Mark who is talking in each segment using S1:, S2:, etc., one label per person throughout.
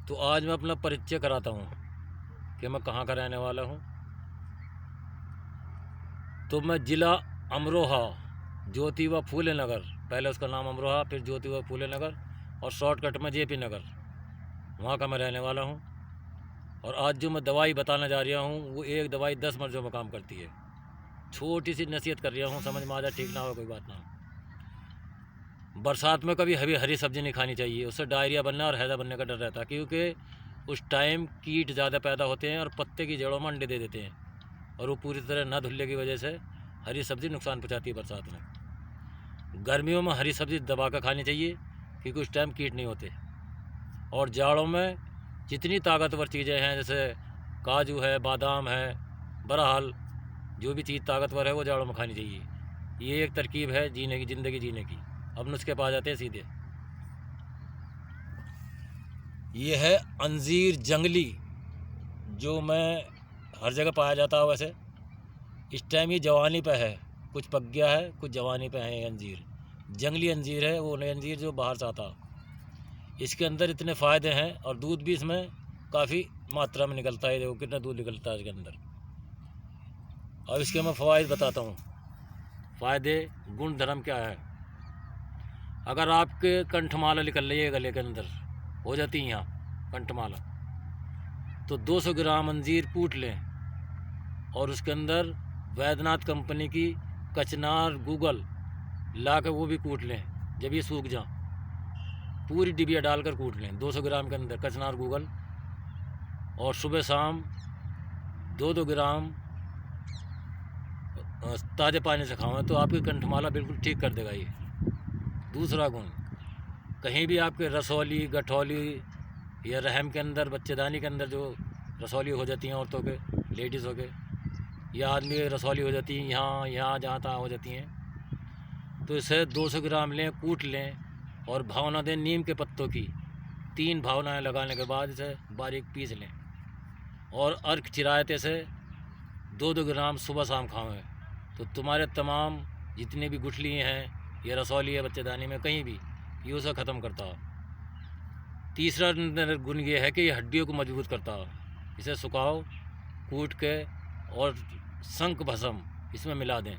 S1: तो आज मैं अपना परिचय कराता हूँ कि मैं कहाँ का रहने वाला हूँ। तो मैं ज़िला अमरोहा, ज्योतिबा फूले नगर, पहले उसका नाम अमरोहा, फिर ज्योतिबा फूले नगर और शॉर्टकट में जेपी नगर, वहाँ का मैं रहने वाला हूँ। और आज जो मैं दवाई बताने जा रहा हूँ वो एक दवाई 10 मर्ज़ों में काम करती है। छोटी सी नसीहत कर रहा हूँ, समझ में आ जाए, ठीक ना हो कोई बात ना। बरसात में कभी हरी सब्ज़ी नहीं खानी चाहिए, उससे डायरिया बनना और हैज़ा बनने का डर रहता है, क्योंकि उस टाइम कीट ज़्यादा पैदा होते हैं और पत्ते की जड़ों में अंडे दे देते हैं, और वो पूरी तरह ना धुलने की वजह से हरी सब्ज़ी नुकसान पहुँचाती है बरसात में। गर्मियों में हरी सब्ज़ी दबा कर खानी चाहिए क्योंकि उस टाइम कीट नहीं होते। और जाड़ों में जितनी ताकतवर चीज़ें हैं, जैसे काजू है, बादाम है, बहरहाल जो भी चीज़ ताकतवर है वो जाड़ों में खानी चाहिए। ये एक तरकीब है जीने की, ज़िंदगी जीने की। अब नुस्खे पा जाते हैं सीधे। ये है अंजीर जंगली, जो मैं हर जगह पाया जाता है। वैसे इस टाइम ये जवानी पे है, कुछ पक गया है, कुछ जवानी पे है। ये अंजीर जंगली अंजीर है, वो नहीं अंजीर जो बाहर से आता। इसके अंदर इतने फ़ायदे हैं और दूध भी इसमें काफ़ी मात्रा में निकलता है। देखो कितना दूध निकलता है इसके अंदर। अब इसके मैं फ़वाइद बताता हूँ। फ़ायदे, गुण धर्म क्या है। अगर आपके कंठमाला निकल रही है गले के अंदर, हो जाती है यहाँ कंठमाला, तो 200 ग्राम अंजीर कूट लें और उसके अंदर वैद्यनाथ कंपनी की कचनार गूगल ला कर वो भी कूट लें। जब ये सूख जाए पूरी डिबिया डालकर कूट लें 200 ग्राम के अंदर कचनार गूगल, और सुबह शाम 2-2 ग्राम ताज़े पानी से खाओ तो आपकी कंठमाला बिल्कुल ठीक कर देगा ये। दूसरा गुण, कहीं भी आपके रसौली, गठौली या रहम के अंदर, बच्चेदानी के अंदर जो रसौली हो जाती हैं औरतों के, लेडीज़ों के, या आदमी रसौली हो जाती है, यहाँ जहाँ तहाँ हो जाती हैं, तो इसे 200 ग्राम लें, कूट लें और भावना दें नीम के पत्तों की। 3 भावनाएँ लगाने के बाद इसे बारीक पीस लें और अर्क चिरायते से 2-2 ग्राम सुबह शाम खाएं। तो तुम्हारे तमाम जितनी भी गुठली हैं या रसौली है बच्चेदानी में कहीं भी, ये उसे ख़त्म करता है। तीसरा गुण ये है कि ये हड्डियों को मजबूत करता है। इसे सुखाओ कूट के और शंख भस्म इसमें मिला दें,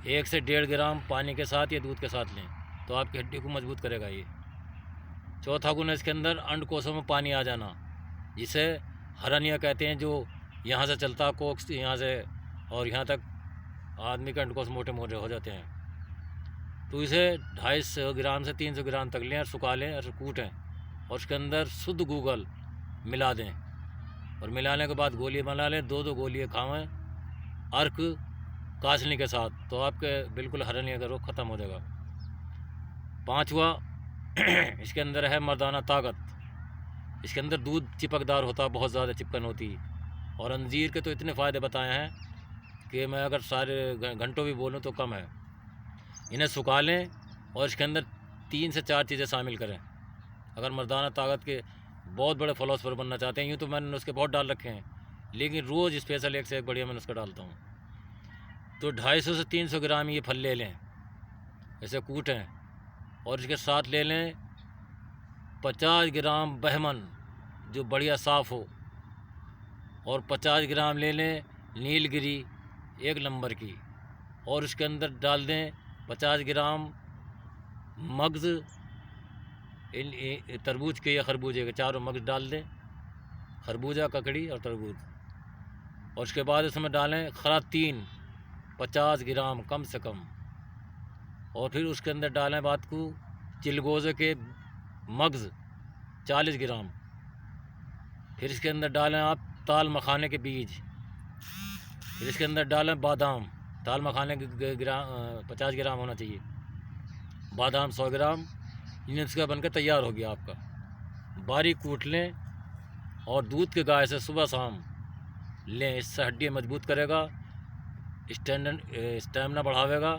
S1: 1 से 1.5 ग्राम पानी के साथ या दूध के साथ लें तो आपकी हड्डी को मजबूत करेगा ये। चौथा गुण है इसके अंदर अंडकोशों में पानी आ जाना, जिसे हरनिया कहते हैं, जो यहाँ से चलता कोक्स यहाँ से और यहाँ तक आदमी के अंडकोश मोटे मोटे हो जाते हैं। तो इसे 250 ग्राम से 300 ग्राम तक लें और सुखा लें और कूटें और उसके अंदर शुद्ध गूगल मिला दें और मिलाने के बाद गोली बना लें। 2-2 गोलियाँ खाएं अर्क कासनी के साथ, तो आपके बिल्कुल हरनिया का रोग ख़त्म हो जाएगा। पांचवा इसके अंदर है मर्दाना ताकत। इसके अंदर दूध चिपकदार होता है, बहुत ज़्यादा चिपकन होती है। और अंजीर के तो इतने फ़ायदे बताए हैं कि मैं अगर सारे घंटों भी बोलूं तो कम है। इन्हें सुखा लें और इसके अंदर 3 से 4 चीज़ें शामिल करें। अगर मर्दाना ताकत के बहुत बड़े फिलोसफर बनना चाहते हैं, यूँ तो मैंने नुस्खे बहुत डाल रखे हैं, लेकिन रोज़ स्पेशल एक से एक बढ़िया मैं नुस्खा डालता हूँ। तो 250 से 300 ग्राम ये फल ले लें, ऐसे कूटें और इसके साथ ले लें 50 ग्राम बहमन जो बढ़िया साफ़ हो, और 50 ग्राम ले लें नीलगिरी 1 नंबर की, और उसके अंदर डाल दें 50 ग्राम मगज़ तरबूज के या खरबूजे के, चारों मगज़ डाल दें, खरबूजा, ककड़ी और तरबूज। और उसके बाद इसमें डालें खरातीन 50 ग्राम कम से कम, और फिर उसके अंदर डालें बात को चिलगोज़े के मगज़ 40 ग्राम। फिर इसके अंदर डालें आप ताल मखाने के बीज। फिर इसके अंदर डालें बादाम, ताल मखाने के 50 ग्राम होना चाहिए, बादाम 100 ग्राम। ये इसका बनकर तैयार हो गया आपका। बारीक कूट लें और दूध के गाय से सुबह शाम लें, इससे हड्डियाँ मजबूत करेगा, स्टेमिना बढ़ावेगा,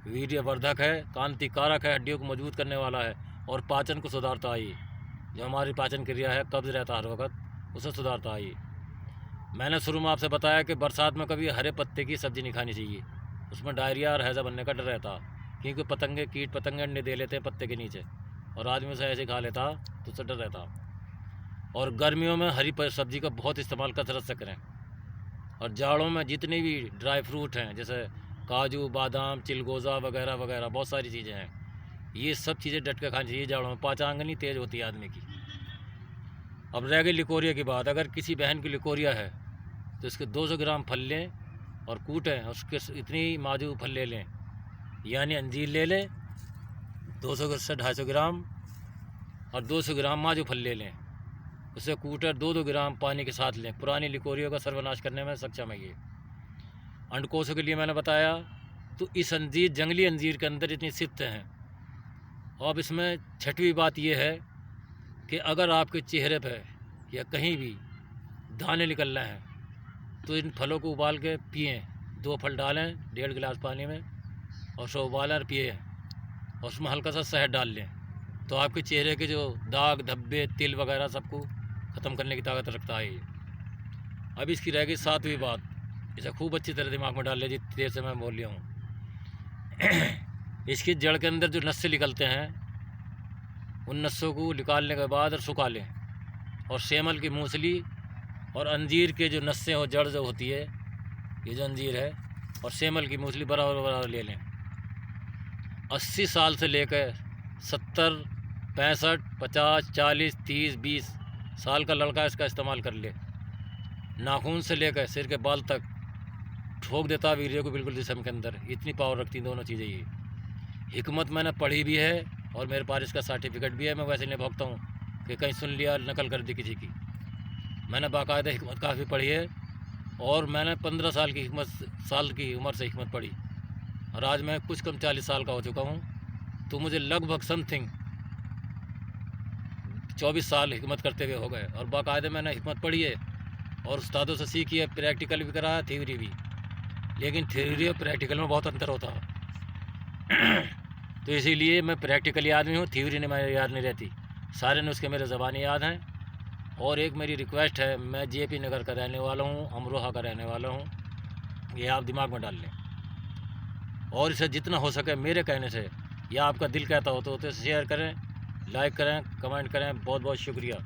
S1: वीर्यवर्धक है, कांति कारक है, हड्डियों को मजबूत करने वाला है और पाचन को सुधारता है। ये जो हमारी पाचन क्रिया है, कब्ज़ रहता है हर वक्त, उसे सुधारता है ये। मैंने शुरू में आपसे बताया कि बरसात में कभी हरे पत्ते की सब्ज़ी नहीं खानी चाहिए, उसमें डायरिया और हैज़ा बनने का डर रहता, क्योंकि कीट पतंगे अंडे दे लेते हैं पत्ते के नीचे और आदमी उसे ऐसे खा लेता तो उससे डर रहता। और गर्मियों में हरी सब्ज़ी का बहुत इस्तेमाल कसरत से करें। और जाड़ों में जितने भी ड्राई फ्रूट हैं जैसे काजू, बादाम, चिलगोज़ा वगैरह वगैरह बहुत सारी चीज़ें हैं, ये सब चीज़ें डट के खानी चाहिए। जाड़ों में पाचांगनी तेज़ होती है आदमी की। अब रह गई लिकोरिया की बात। अगर किसी बहन की लिकोरिया है तो इसके 200 ग्राम फल लें और कूटें, और उसके इतनी माजू फल ले लें, यानी अंजीर ले लें 200 से 250 ग्राम, और 200 ग्राम माजू फल ले लें, उसे कूटर 2-2 ग्राम पानी के साथ लें। पुरानी लिकोरिया का सर्वनाश करने में सक्षम है ये। अंडकोशों के लिए मैंने बताया, तो इस अंजीर, जंगली अंजीर के अंदर इतनी सिद्ध हैं। अब इसमें छठवीं बात यह है कि अगर आपके चेहरे पर या कहीं भी दाने निकल रहे हैं तो इन फलों को उबाल के पिएँ। 2 फल डालें 1.5 गिलास पानी में और उसे उबालें और पिए, और उसमें हल्का सा शहद डाल लें, तो आपके चेहरे के जो दाग, धब्बे, तिल वगैरह सबको ख़त्म करने की ताकत रखता है ये। अब इसकी रह गई 7वीं बात, इसे खूब अच्छी तरह दिमाग में डाल ले जितनी देर से मैं बोल लिया हूँ। इसकी जड़ के अंदर जो नस्से निकलते हैं, उन नस्सों को निकालने के बाद और सुखा लें, और सेमल की मूसली और अंजीर के जो नस्सें हो, जड़ जो होती है, ये जो अंजीर है, और सेमल की मूसली बराबर बराबर ले लें। 80 साल से लेकर 70, 65, 50, 40, 30, 20 साल का लड़का इसका इस्तेमाल कर ले। नाखून से लेकर सिर के बाल तक ठोक देता वीडियो को बिल्कुल जिस्म के अंदर। इतनी पावर रखती दोनों चीज़ें ये। हिकमत मैंने पढ़ी भी है और मेरे पास इसका सर्टिफिकेट भी है। मैं वैसे नहीं भोगता हूँ कि कहीं सुन लिया नकल कर दी किसी की। मैंने बाकायदा हिकमत काफ़ी पढ़ी है, और मैंने 15 साल की उम्र से हिकमत पढ़ी, और आज मैं कुछ कम 40 साल का हो चुका हूँ। तो मुझे लगभग समथिंग 24 साल हिकमत करते हुए हो गए, और बाकायदा मैंने हिकमत पढ़ी है और उस्तादों से सीखी है। प्रैक्टिकल भी करा है, थ्योरी भी, लेकिन थ्योरी और प्रैक्टिकल में बहुत अंतर होता है। तो इसीलिए मैं प्रैक्टिकली आदमी हूँ, थ्योरी ने मेरे याद नहीं रहती, सारे नुस्खे मेरे ज़बानी याद हैं। और एक मेरी रिक्वेस्ट है, मैं JP नगर का रहने वाला हूँ, अमरोहा का रहने वाला हूँ, ये आप दिमाग में डाल लें, और इसे जितना हो सके मेरे कहने से या आपका दिल कहता हो तो उसे शेयर करें, लाइक करें, कमेंट करें। बहुत बहुत शुक्रिया।